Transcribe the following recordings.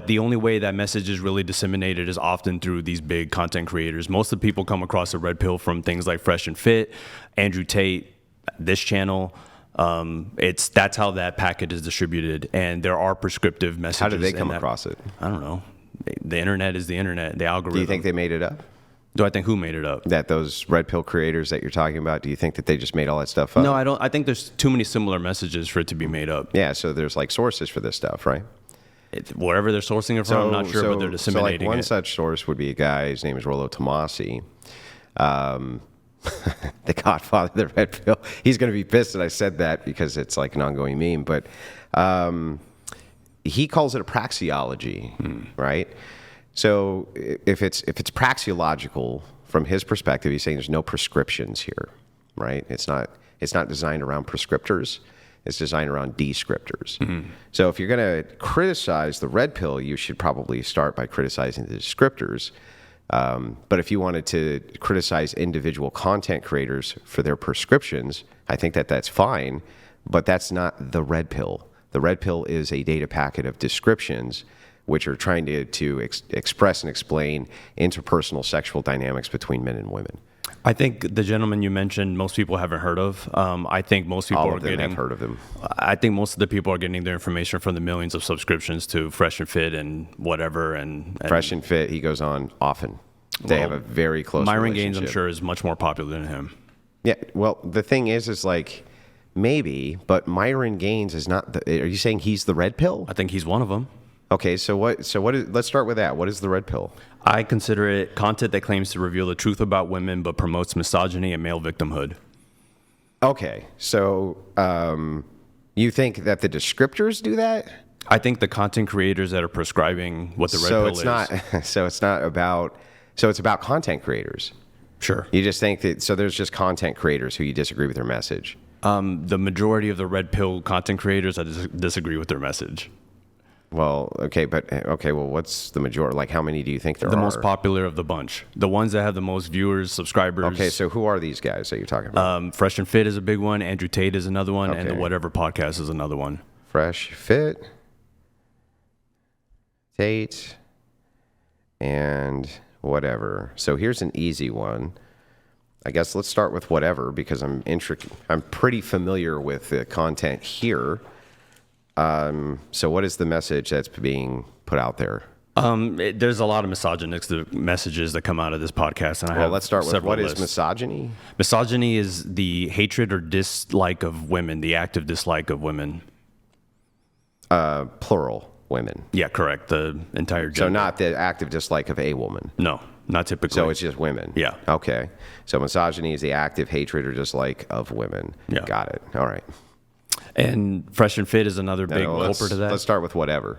the only way that message is really disseminated is often through these big content creators. Most of the people come across the red pill from things like Fresh and Fit, Andrew Tate, this channel. That's how that packet is distributed, and there are prescriptive messages. How did they come across it? I don't know. The internet is the internet. The algorithm. Do you think they made it up? Do I think who made it up? That those red pill creators that you're talking about, do you think that they just made all that stuff up? No, I don't. I think there's too many similar messages for it to be made up. Yeah, so there's like sources for this stuff, right? Wherever they're sourcing it from, I'm not sure, but they're disseminating one such source would be a guy, his name is Rollo Tomasi. The godfather of the red pill. He's going to be pissed that I said that because it's like an ongoing meme, but he calls it a praxeology, right? So if it's praxeological from his perspective, he's saying there's no prescriptions here, right? It's not designed around prescriptors. It's designed around descriptors. Mm-hmm. So if you're going to criticize the red pill, you should probably start by criticizing the descriptors. But if you wanted to criticize individual content creators for their prescriptions, I think that's fine, but that's not the red pill. The red pill is a data packet of descriptions which are trying to express and explain interpersonal sexual dynamics between men and women. I think the gentleman you mentioned, most people haven't heard of. I think most people have heard of him. I think most of the people are getting their information from the millions of subscriptions to Fresh and Fit and whatever. And Fresh and Fit, he goes on often. They have a very close Myron relationship. Gaines, I'm sure, is much more popular than him. Yeah, well, the thing is like, maybe, but Myron Gaines is not are you saying he's the red pill? I think he's one of them. Okay, so what is, let's start with that. What is the red pill? I consider it content that claims to reveal the truth about women but promotes misogyny and male victimhood. Okay, so you think that the descriptors do that? I think the content creators that are prescribing what the red pill is. So it's about content creators. Sure. You just think that, so there's just content creators who you disagree with their message. The majority of the red pill content creators, I disagree with their message. Well, well, what's the majority? Like, how many do you think there are? The most popular of the bunch. The ones that have the most viewers, subscribers. Okay, so who are these guys that you're talking about? Fresh and Fit is a big one. Andrew Tate is another one. Okay. And the Whatever Podcast is another one. Fresh, Fit, Tate, and Whatever. So here's an easy one. I guess let's start with Whatever because I'm pretty familiar with the content here. So what is the message that's being put out there? There's a lot of misogynistic messages that come out of this podcast. And let's start with what is misogyny? Misogyny is the hatred or dislike of women, the active dislike of women. Plural, women. Yeah, correct. The entire gender. So not the active dislike of a woman. No, not typically. So it's just women. Yeah. Okay. So misogyny is the active hatred or dislike of women. Yeah. Got it. All right. And Fresh and Fit is another big culprit of that. Let's start with Whatever.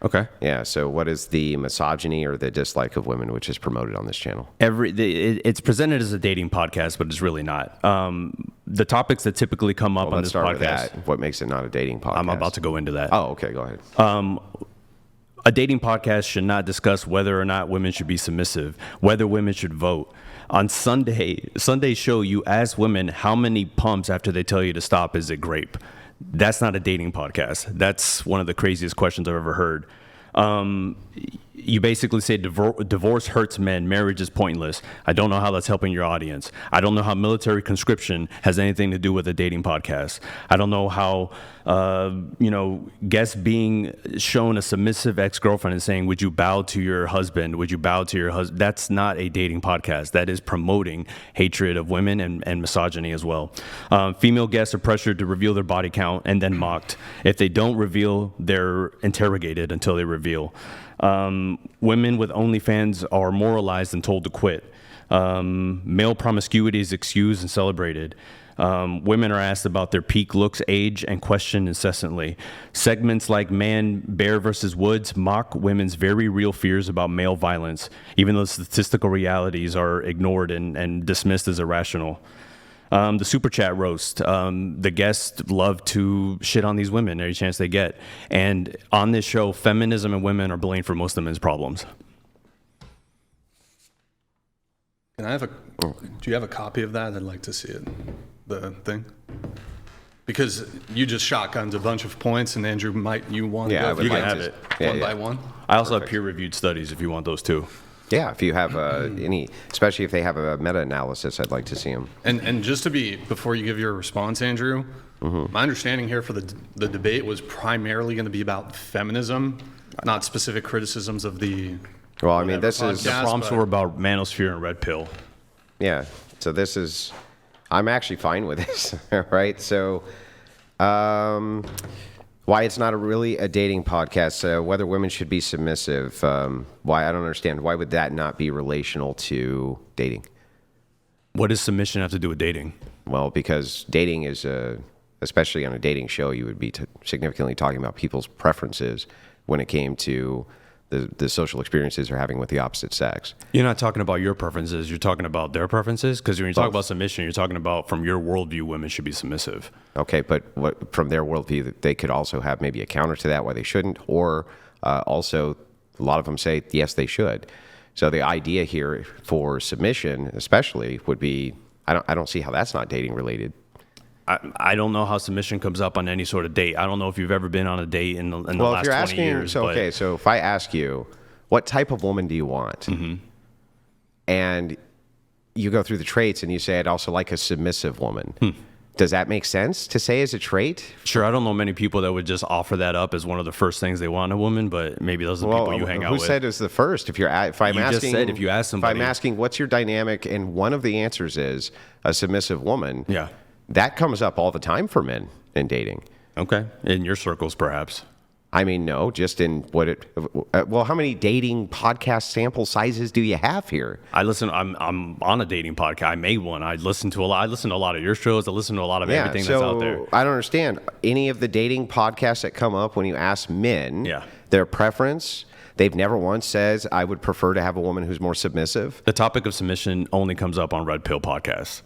Okay. Yeah. So what is the misogyny or the dislike of women, which is promoted on this channel? It's presented as a dating podcast, but it's really not. The topics that typically come up on this podcast. With that. What makes it not a dating podcast? I'm about to go into that. Oh, okay. Go ahead. A dating podcast should not discuss whether or not women should be submissive, whether women should vote. On Sunday's show, you ask women how many pumps after they tell you to stop is it grape. That's not a dating podcast. That's one of the craziest questions I've ever heard. You basically say divorce hurts men, marriage is pointless. I don't know how that's helping your audience. I don't know how military conscription has anything to do with a dating podcast. I don't know how, guests being shown a submissive ex-girlfriend and saying, would you bow to your husband? Would you bow to your husband? That's not a dating podcast. That is promoting hatred of women and misogyny as well. Female guests are pressured to reveal their body count and then mocked. If they don't reveal, they're interrogated until they reveal. Women with OnlyFans are moralized and told to quit. Male promiscuity is excused and celebrated. Women are asked about their peak looks, age, and questioned incessantly. Segments like Man, Bear versus Woods mock women's very real fears about male violence, even though statistical realities are ignored and dismissed as irrational. The super chat roast. The guests love to shit on these women every chance they get. And on this show, feminism and women are blamed for most of men's problems. Do you have a copy of that? I'd like to see it. The thing. Because you just shotgunned a bunch of points, and Andrew, you want to Yeah, I go would You can like have to- it. Yeah, one yeah. by one? I also have peer-reviewed studies if you want those too. Yeah, if you have any, especially if they have a meta-analysis, I'd like to see them. And just to be, before you give your response, Andrew, my understanding here for the debate was primarily going to be about feminism, not specific criticisms of the. Well, I mean, whatever this is, podcast, Prompts but- were about manosphere and red pill. yeah, so this is, I'm actually fine with this, right? So, why it's not really a dating podcast, whether women should be submissive, why, I don't understand. Why would that not be relational to dating? What does submission have to do with dating? Well, because dating is, especially on a dating show, you would be significantly talking about people's preferences when it came to the social experiences they're having with the opposite sex. You're not talking about your preferences. You're talking about their preferences. Because when you talk Both. about submission, you're talking about from your worldview, women should be submissive. Okay, but what, from their worldview, they could also have maybe a counter to that why they shouldn't, or also a lot of them say yes they should. So the idea here for submission, especially, would be I don't see how that's not dating related. I don't know how submission comes up on any sort of date. I don't know if you've ever been on a date in the Well, if last you're 20 asking, years. so but okay, so if I ask you, what type of woman do you want? And you go through the traits and you say, I'd also like a submissive woman. Does that make sense to say as a trait? Sure, I don't know many people that would just offer that up as one of the first things they want in a woman, but maybe those are the people you hang out who with. said it's the first? If I'm You just asking, said if you ask if I'm somebody. asking what's your dynamic, and one of the answers is a submissive woman. Yeah. That comes up all the time for men in dating. Okay. In your circles, perhaps. I mean, no, just in what it. Well, how many dating podcast sample sizes do you have here? I'm on a dating podcast. I made one. I listen to a lot of your shows. I listen to a lot of everything so that's out there. I don't understand any of the dating podcasts that come up when you ask men Yeah. their preference. They've never once says I would prefer to have a woman who's more submissive. The topic of submission only comes up on Red Pill podcasts.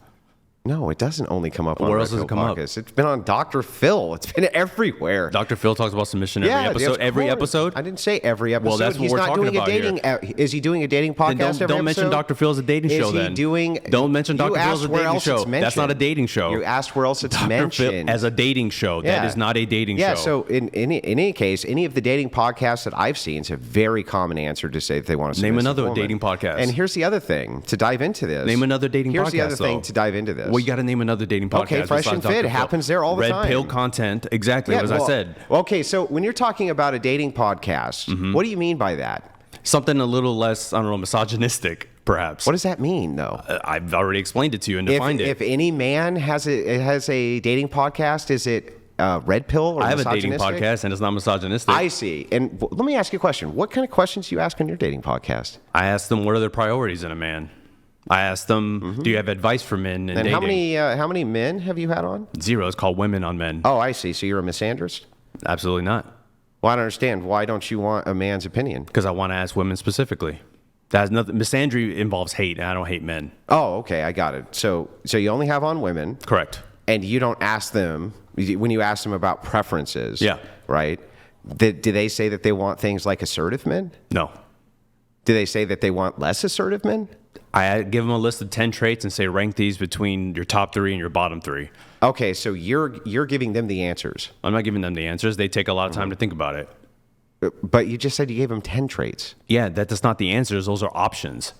No, it doesn't only come up on Where Red else does Pill it come up? podcasts. It's been on Dr. Phil. It's been everywhere. Dr. Phil talks about submission every of episode. Every course. episode? I didn't say every episode. Well, that's what He's we're not talking doing about a dating. Is he doing a dating podcast Then every don't mention episode? Dr. Phil as a dating show. Is he Then doing? Don't mention You Dr. Phil as asked a where dating else show. it's That's mentioned. not a dating show. You asked where else it's Dr. Phil mentioned as a dating show. That is not a dating Yeah, show. so in any case, any of the dating podcasts that I've seen, it's a very common answer to say that they want to Name submissive another woman. dating podcast. And here's the other thing to dive into this. Name another dating Here's podcast. the other thing though. to dive into this. Well, you got to name another dating podcast. Okay, Fresh besides and Dr. Fit Phil. happens there all the Red time. Pill content. Exactly as I well, said. Okay, so when you're talking about a dating podcast, what do you mean by that? Something a little less, I don't know, misogynistic, perhaps. What does that mean, though? I've already explained it to you and defined it. If any man has a dating podcast, is it Red Pill or I have a dating misogynistic? podcast and it's not misogynistic. I see. And let me ask you a question. What kind of questions do you ask on your dating podcast? I ask them what are their priorities in a man. I ask them, do you have advice for men in And dating? how many men have you had on? Zero. It's called Women on Men. Oh, I see. So you're a misandrist? Absolutely not. Well, I don't understand. Why don't you want a man's opinion? Because I want to ask women specifically. That has nothing. Misandry involves hate, and I don't hate men. Oh, okay. I got it. So you only have on women, Correct. and you don't ask them when you ask them about preferences. Yeah. Right. Do they say that they want things like assertive men? No. Do they say that they want less assertive men? I give them a list of 10 traits and say rank these between your top 3 and your bottom 3. Okay, so you're giving them the answers, I'm not giving them the answers. They take a lot of time to think about it. but you just said you gave them 10 traits. Yeah, that's not the answers. Those are options.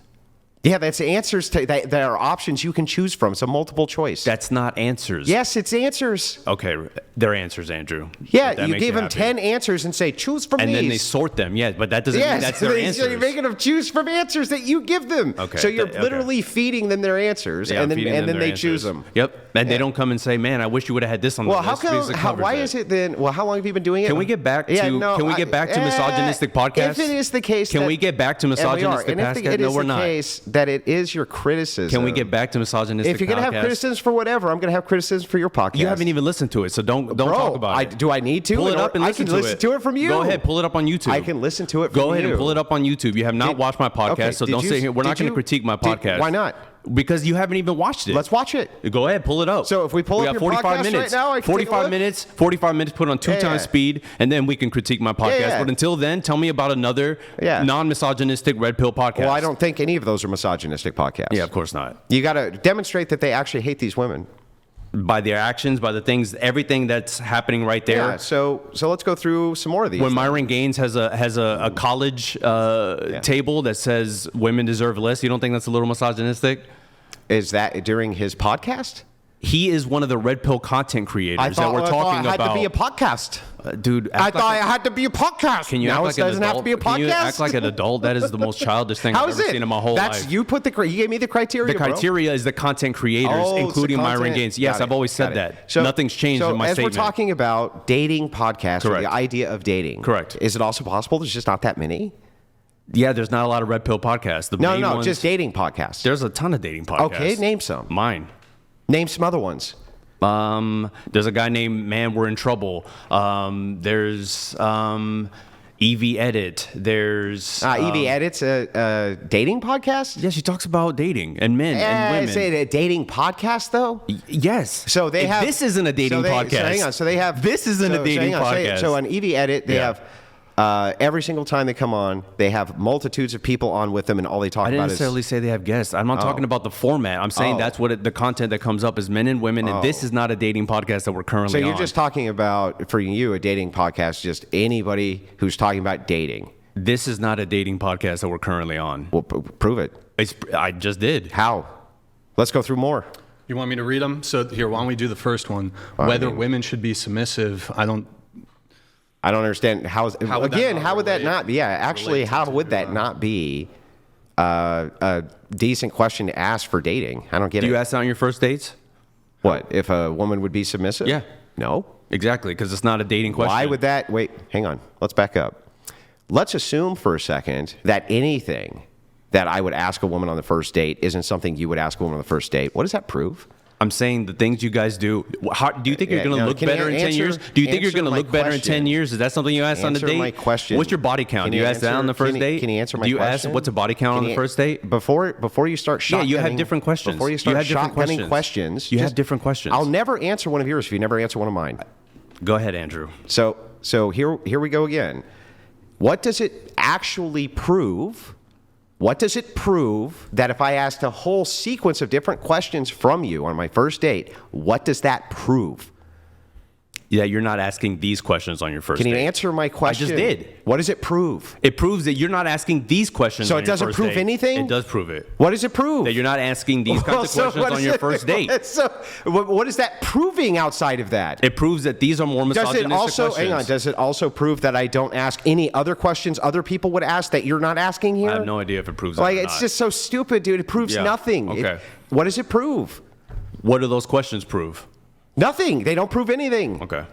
Yeah, that's answers that are options you can choose from. So multiple choice. That's not answers. Yes, it's answers. Okay, they're answers, Andrew. Yeah, If that you makes gave them happy. 10 answers and say choose from And these. then they sort them. Yeah, but that doesn't mean Yes, that's their so answers. you're making them choose from answers that you give them. Okay, So you're okay. literally feeding them their answers, Yeah, and I'm feeding then them they their choose answers. them. Yep. And they don't come and say, "Man, I wish you would have had this on the Well, list." how because come? it covers Why it." is it then? Well, how long have you been doing it? Can we get back to misogynistic podcasts? If it is the case, Can we get back to misogynistic and if podcasts? it No, is we're the not. case that it is your criticism, Can we get back to misogynistic? If you're going to have podcasts? criticisms for whatever, I'm going to have criticisms for your podcast. You haven't even listened to it, so don't Bro, talk about it. Do I need to? Pull it up and I listen can to listen it. to it from you. Go ahead, pull it up on YouTube. I can listen to it from Go ahead you. and pull it up on YouTube. You have not watched my podcast, Okay, so did don't you- sit here. We're not did going to you- critique my did- podcast. why not? Because you haven't even watched it. Let's watch it. Go ahead, pull it up. So if we pull we up got your 45 podcast right minutes. now, I can take a 45 look? minutes. 45 minutes put on 2 times yeah. speed, and then we can critique my podcast. yeah. But until then, tell me about another Yeah. non-misogynistic red pill podcast. Well, I don't think any of those are misogynistic podcasts. Yeah, of course not. You got to demonstrate that they actually hate these women. By their actions, by the things, everything that's happening right there. Yeah. So let's go through some more of these. When Myron Gaines has a college table that says women deserve less, you don't think that's a little misogynistic? Is that during his podcast? He is one of the red pill content creators that we're talking I about. had to be a podcast. Dude, I thought I had to be a podcast. Can you now act it like an doesn't adult? have to be a podcast? Can you act like an adult? That is the most childish thing How I've is ever it? seen in my whole That's life. you put the you gave me the criteria. The criteria is the content creators, Oh, it's the including Myron content. Gaines. Yes, Got it. I've always said Got it. that. So, Nothing's changed in my as statement. we're talking about dating podcasts, or Correct. the idea of dating, Correct. Is it also possible there's just not that many? Yeah, there's not a lot of red pill podcasts. The No, main ones, just dating podcasts. There's a ton of dating podcasts. Okay, name some. Mine. Name some other ones. There's a guy named Man We're in Trouble. There's Evie Edit. There's Evie Edit's a dating podcast. yeah, she talks about dating and men and women. Is it a dating podcast though? Yes. So they have. This isn't a dating podcast. So hang on. So they have. This isn't a dating podcast. So on Evie Edit, they have. Every single time they come on, they have multitudes of people on with them, and all they talk I didn't about necessarily say they have guests. I'm not talking about the format. I'm saying that's what the content that comes up is men and women, and this is not a dating podcast that we're currently So on. you're just talking about, for you, a dating podcast, just anybody who's talking about dating. This is not a dating podcast that we're currently on. Well, prove it. I just did. How? Let's go through more. You want me to read them? So here, why don't we do the first one? Whether women should be submissive. I don't understand how would that not be? Yeah, actually, how would that not be a decent question to ask for dating? I don't get it. Do you ask that on your first dates? What, if a woman would be submissive? Yeah. No. Exactly, because it's not a dating question. Why would that? Wait, hang on. Let's back up. Let's assume for a second that anything that I would ask a woman on the first date isn't something you would ask a woman on the first date. What does that prove? I'm saying the things you guys do. Do you think you're going to look better in 10 years? Do you think you're going to look better in 10 years? Is that something you asked on the date? Answer my question. What's your body count? Do you ask that on the first date? Can you answer my question? Do you question? ask what's a body count on the first date? Before you start shotgunning. Yeah, you have different questions. Before you start different shotgunning questions. You have different questions. I'll never answer one of yours if you never answer one of mine. Go ahead, Andrew. So here we go again. What does it actually prove? What does it prove that if I asked a whole sequence of different questions from you on my first date, what does that prove? Yeah, you're not asking these questions on your first date. Can you answer my question? I just did. What does it prove? It proves that you're not asking these questions So on it your doesn't first prove date. anything? It does prove it. What does it prove? That you're not asking these kinds of questions on your first date. So what is that proving outside of that? It proves that these are more misogynistic questions. Hang on, does it also prove that I don't ask any other questions other people would ask that you're not asking here? I have no idea if it proves that Like, or it's not. just so stupid, dude. It proves nothing. Okay. What does it prove? What do those questions prove? Nothing. They don't prove anything. Okay.